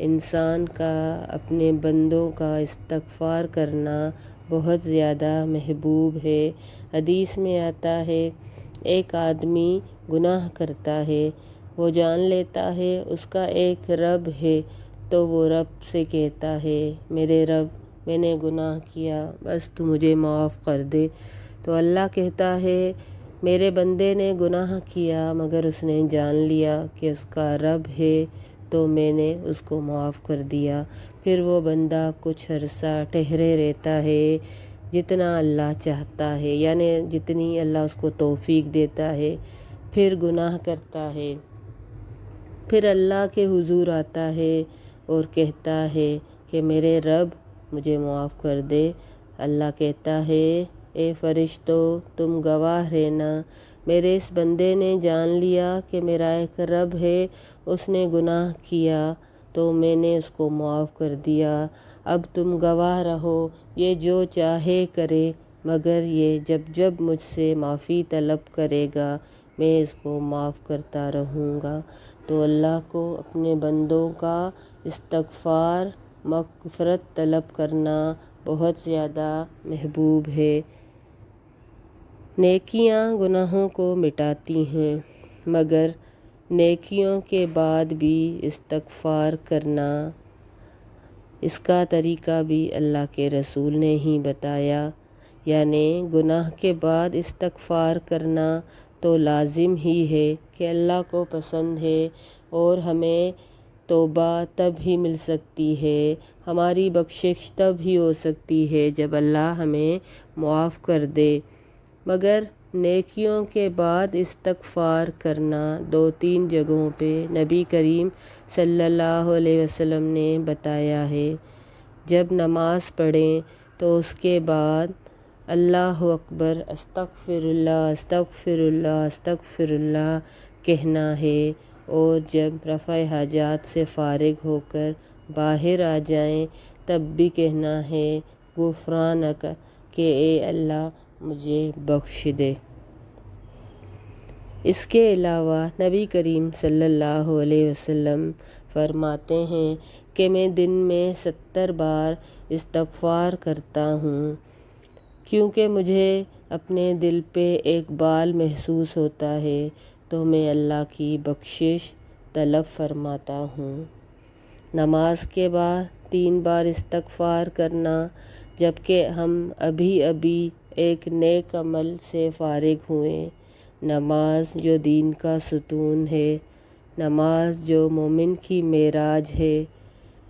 انسان کا اپنے بندوں کا استغفار کرنا بہت زیادہ محبوب ہے۔ حدیث میں آتا ہے ایک آدمی گناہ کرتا ہے، وہ جان لیتا ہے اس کا ایک رب ہے، تو وہ رب سے کہتا ہے میرے رب میں نے گناہ کیا، بس تو مجھے معاف کر دے۔ تو اللہ کہتا ہے میرے بندے نے گناہ کیا مگر اس نے جان لیا کہ اس کا رب ہے تو میں نے اس کو معاف کر دیا۔ پھر وہ بندہ کچھ عرصہ ٹھہرے رہتا ہے جتنا اللہ چاہتا ہے، یعنی جتنی اللہ اس کو توفیق دیتا ہے، پھر گناہ کرتا ہے، پھر اللہ کے حضور آتا ہے اور کہتا ہے کہ میرے رب مجھے معاف کر دے۔ اللہ کہتا ہے اے فرشتوں تم گواہ رہنا، میرے اس بندے نے جان لیا کہ میرا ایک رب ہے، اس نے گناہ کیا تو میں نے اس کو معاف کر دیا۔ اب تم گواہ رہو، یہ جو چاہے کرے، مگر یہ جب جب مجھ سے معافی طلب کرے گا میں اس کو معاف کرتا رہوں گا۔ تو اللہ کو اپنے بندوں کا استغفار، مغفرت طلب کرنا بہت زیادہ محبوب ہے۔ نیکیاں گناہوں کو مٹاتی ہیں، مگر نیکیوں کے بعد بھی استغفار کرنا، اس کا طریقہ بھی اللہ کے رسول نے ہی بتایا۔ یعنی گناہ کے بعد استغفار کرنا تو لازم ہی ہے کہ اللہ کو پسند ہے، اور ہمیں توبہ تب ہی مل سکتی ہے، ہماری بخشش تب ہی ہو سکتی ہے جب اللہ ہمیں معاف کر دے۔ مگر نیکیوں کے بعد استغفار کرنا 2-3 جگہوں پہ نبی کریم صلی اللہ علیہ وسلم نے بتایا ہے۔ جب نماز پڑھیں تو اس کے بعد اللہ اکبر، استغفر اللہ، استغفر اللہ، استغفر اللہ کہنا ہے، اور جب رفع حاجات سے فارغ ہو کر باہر آ جائیں تب بھی کہنا ہے غفرانک، کہ اے اللہ مجھے بخش دے۔ اس کے علاوہ نبی کریم صلی اللہ علیہ وسلم فرماتے ہیں کہ میں دن میں 70 بار استغفار کرتا ہوں، کیونکہ مجھے اپنے دل پہ ایک بال محسوس ہوتا ہے تو میں اللہ کی بخشش طلب فرماتا ہوں۔ نماز کے بعد 3 بار استغفار کرنا، جبکہ ہم ابھی ابھی ایک نیک عمل سے فارغ ہوئیں۔ نماز جو دین کا ستون ہے، نماز جو مومن کی معراج ہے،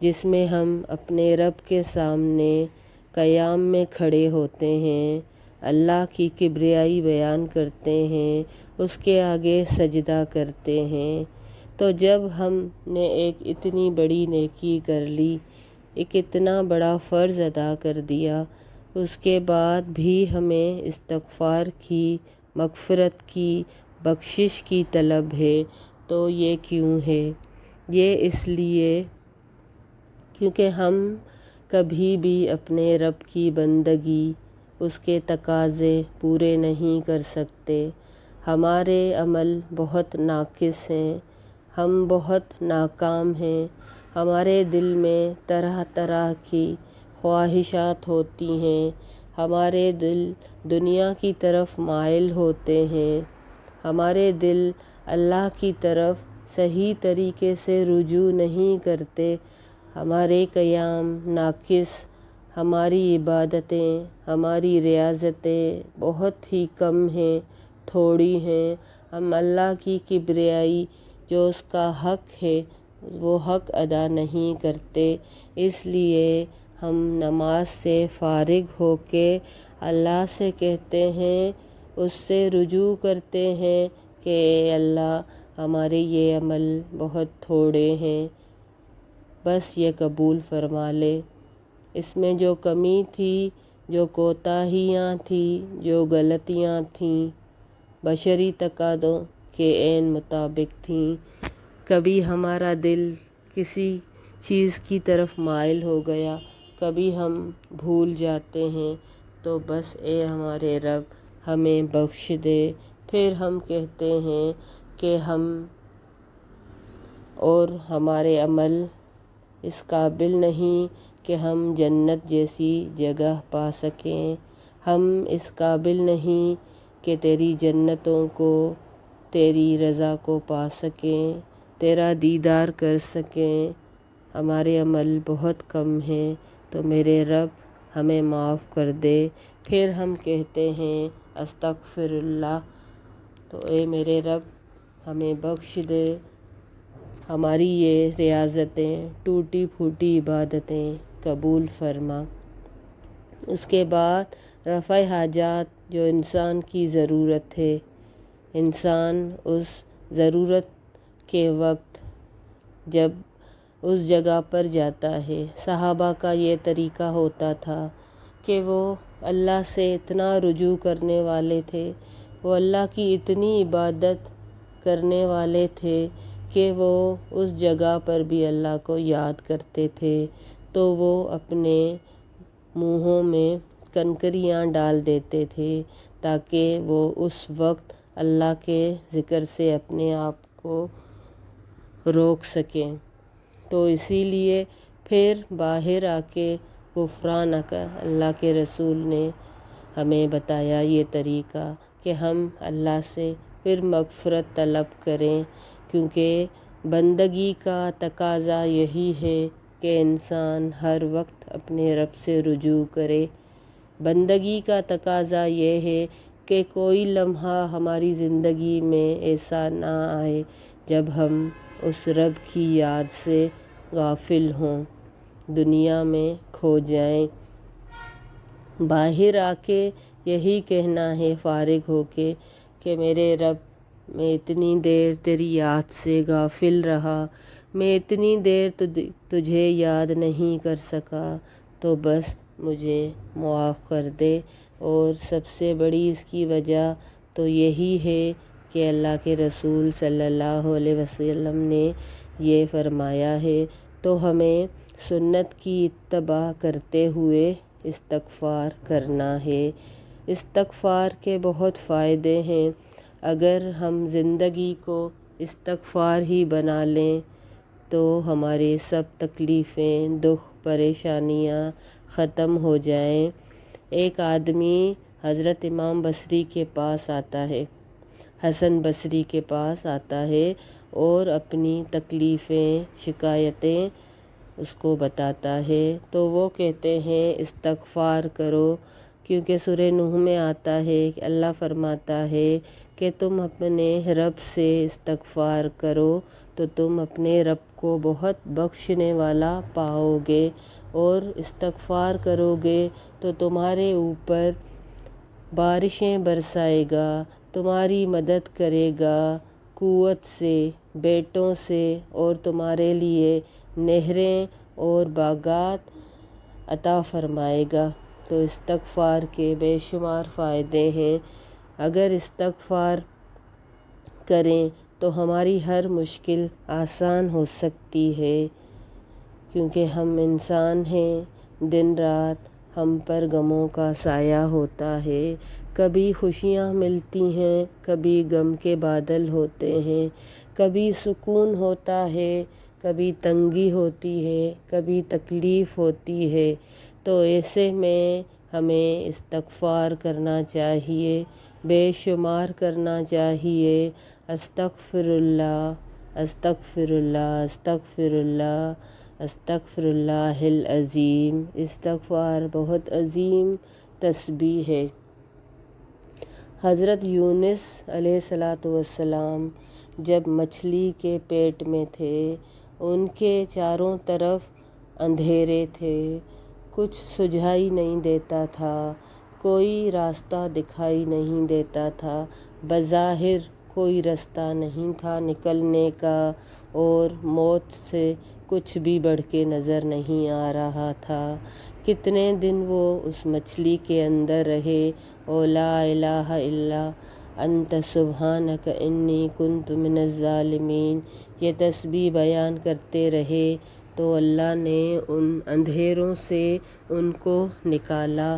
جس میں ہم اپنے رب کے سامنے قیام میں کھڑے ہوتے ہیں، اللہ کی کبریائی بیان کرتے ہیں، اس کے آگے سجدہ کرتے ہیں۔ تو جب ہم نے ایک اتنی بڑی نیکی کر لی، ایک اتنا بڑا فرض ادا کر دیا، اس کے بعد بھی ہمیں استغفار کی، مغفرت کی، بخشش کی طلب ہے، تو یہ کیوں ہے؟ یہ اس لیے کیونکہ ہم کبھی بھی اپنے رب کی بندگی، اس کے تقاضے پورے نہیں کر سکتے۔ ہمارے عمل بہت ناقص ہیں، ہم بہت ناکام ہیں، ہمارے دل میں طرح طرح کی خواہشات ہوتی ہیں، ہمارے دل دنیا کی طرف مائل ہوتے ہیں، ہمارے دل اللہ کی طرف صحیح طریقے سے رجوع نہیں کرتے، ہمارے قیام ناقص، ہماری عبادتیں، ہماری ریاضتیں بہت ہی کم ہیں، تھوڑی ہیں، ہم اللہ کی کبریائی جو اس کا حق ہے وہ حق ادا نہیں کرتے۔ اس لیے ہم نماز سے فارغ ہو کے اللہ سے کہتے ہیں، اس سے رجوع کرتے ہیں کہ اے اللہ ہمارے یہ عمل بہت تھوڑے ہیں، بس یہ قبول فرما لے۔ اس میں جو کمی تھی، جو کوتاہیاں تھیں، جو غلطیاں تھیں، بشری تقاضوں کے عین مطابق تھیں، کبھی ہمارا دل کسی چیز کی طرف مائل ہو گیا، کبھی ہم بھول جاتے ہیں، تو بس اے ہمارے رب ہمیں بخش دے۔ پھر ہم کہتے ہیں کہ ہم اور ہمارے عمل اس قابل نہیں کہ ہم جنت جیسی جگہ پا سکیں، ہم اس قابل نہیں کہ تیری جنتوں کو، تیری رضا کو پا سکیں، تیرا دیدار کر سکیں، ہمارے عمل بہت کم ہیں، تو میرے رب ہمیں معاف کر دے۔ پھر ہم کہتے ہیں استغفر اللہ، تو اے میرے رب ہمیں بخش دے، ہماری یہ ریاضتیں، ٹوٹی پھوٹی عبادتیں قبول فرما۔ اس کے بعد رفع حاجات جو انسان کی ضرورت ہے، انسان اس ضرورت کے وقت جب اس جگہ پر جاتا ہے، صحابہ کا یہ طریقہ ہوتا تھا کہ وہ اللہ سے اتنا رجوع کرنے والے تھے، وہ اللہ کی اتنی عبادت کرنے والے تھے کہ وہ اس جگہ پر بھی اللہ کو یاد کرتے تھے، تو وہ اپنے منہوں میں کنکریاں ڈال دیتے تھے تاکہ وہ اس وقت اللہ کے ذکر سے اپنے آپ کو روک سکیں۔ تو اسی لیے پھر باہر آ کے غفرانک، اللہ کے رسول نے ہمیں بتایا یہ طریقہ کہ ہم اللہ سے پھر مغفرت طلب کریں، کیونکہ بندگی کا تقاضا یہی ہے کہ انسان ہر وقت اپنے رب سے رجوع کرے۔ بندگی کا تقاضا یہ ہے کہ کوئی لمحہ ہماری زندگی میں ایسا نہ آئے جب ہم اس رب کی یاد سے غافل ہوں، دنیا میں کھو جائیں۔ باہر آ کے یہی کہنا ہے فارغ ہو کے کہ میرے رب میں اتنی دیر تیری یاد سے غافل رہا، میں اتنی دیر تجھے یاد نہیں کر سکا، تو بس مجھے معاف کر دے۔ اور سب سے بڑی اس کی وجہ تو یہی ہے کہ اللہ کے رسول صلی اللہ علیہ وسلم نے یہ فرمایا ہے، تو ہمیں سنت کی اتباع کرتے ہوئے استغفار کرنا ہے۔ استغفار کے بہت فائدے ہیں، اگر ہم زندگی کو استغفار ہی بنا لیں تو ہمارے سب تکلیفیں، دکھ، پریشانیاں ختم ہو جائیں۔ ایک آدمی حضرت امام بصری کے پاس آتا ہے، حسن بصری کے پاس آتا ہے اور اپنی تکلیفیں، شکایتیں اس کو بتاتا ہے، تو وہ کہتے ہیں استغفار کرو، کیونکہ سورہ نوح میں آتا ہے کہ اللہ فرماتا ہے کہ تم اپنے رب سے استغفار کرو تو تم اپنے رب کو بہت بخشنے والا پاؤ گے، اور استغفار کرو گے تو تمہارے اوپر بارشیں برسائے گا، تمہاری مدد کرے گا قوت سے، بیٹوں سے، اور تمہارے لیے نہریں اور باغات عطا فرمائے گا۔ تو استغفار کے بے شمار فائدے ہیں، اگر استغفار کریں تو ہماری ہر مشکل آسان ہو سکتی ہے، کیونکہ ہم انسان ہیں، دن رات ہم پر غموں کا سایہ ہوتا ہے، کبھی خوشیاں ملتی ہیں، کبھی غم کے بادل ہوتے ہیں، کبھی سکون ہوتا ہے، کبھی تنگی ہوتی ہے، کبھی تکلیف ہوتی ہے، تو ایسے میں ہمیں استغفار کرنا چاہیے، بے شمار کرنا چاہیے۔ استغفر اللہ، استغفر اللہ، استغفر اللہ، استغفر اللہ العظیم۔ استغفار بہت عظیم تسبیح ہے۔ حضرت یونس علیہ السلام جب مچھلی کے پیٹ میں تھے، ان کے چاروں طرف اندھیرے تھے، کچھ سجھائی نہیں دیتا تھا، کوئی راستہ دکھائی نہیں دیتا تھا، بظاہر کوئی رستہ نہیں تھا نکلنے کا، اور موت سے کچھ بھی بڑھ کے نظر نہیں آ رہا تھا۔ کتنے دن وہ اس مچھلی کے اندر رہے، اور لا الہ الا انت سبحانک انی کنت من الظالمین یہ تسبیح بیان کرتے رہے، تو اللہ نے ان اندھیروں سے ان کو نکالا۔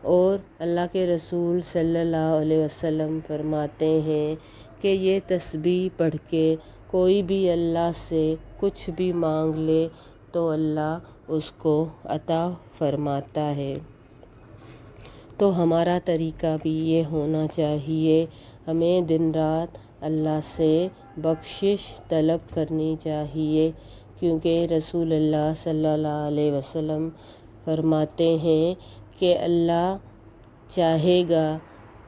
اور اللہ کے رسول صلی اللہ علیہ وسلم فرماتے ہیں کہ یہ تسبیح پڑھ کے کوئی بھی اللہ سے کچھ بھی مانگ لے تو اللہ اس کو عطا فرماتا ہے۔ تو ہمارا طریقہ بھی یہ ہونا چاہیے، ہمیں دن رات اللہ سے بخشش طلب کرنی چاہیے، کیونکہ رسول اللہ صلی اللہ علیہ وسلم فرماتے ہیں کہ اللہ چاہے گا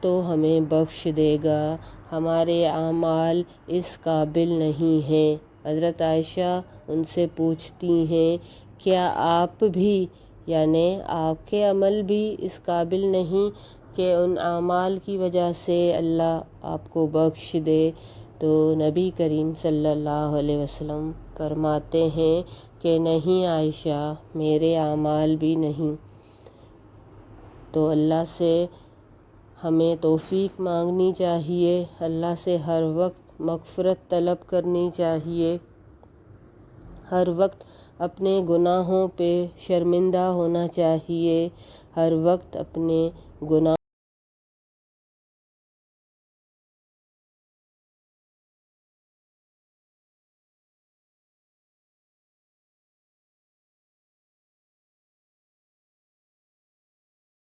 تو ہمیں بخش دے گا، ہمارے اعمال اس قابل نہیں ہیں۔ حضرت عائشہ ان سے پوچھتی ہیں کیا آپ بھی، یعنی آپ کے عمل بھی اس قابل نہیں کہ ان اعمال کی وجہ سے اللہ آپ کو بخش دے؟ تو نبی کریم صلی اللہ علیہ وسلم فرماتے ہیں کہ نہیں عائشہ، میرے اعمال بھی نہیں۔ تو اللہ سے ہمیں توفیق مانگنی چاہیے، اللہ سے ہر وقت مغفرت طلب کرنی چاہیے، ہر وقت اپنے گناہوں پہ شرمندہ ہونا چاہیے، ہر وقت اپنے گناہ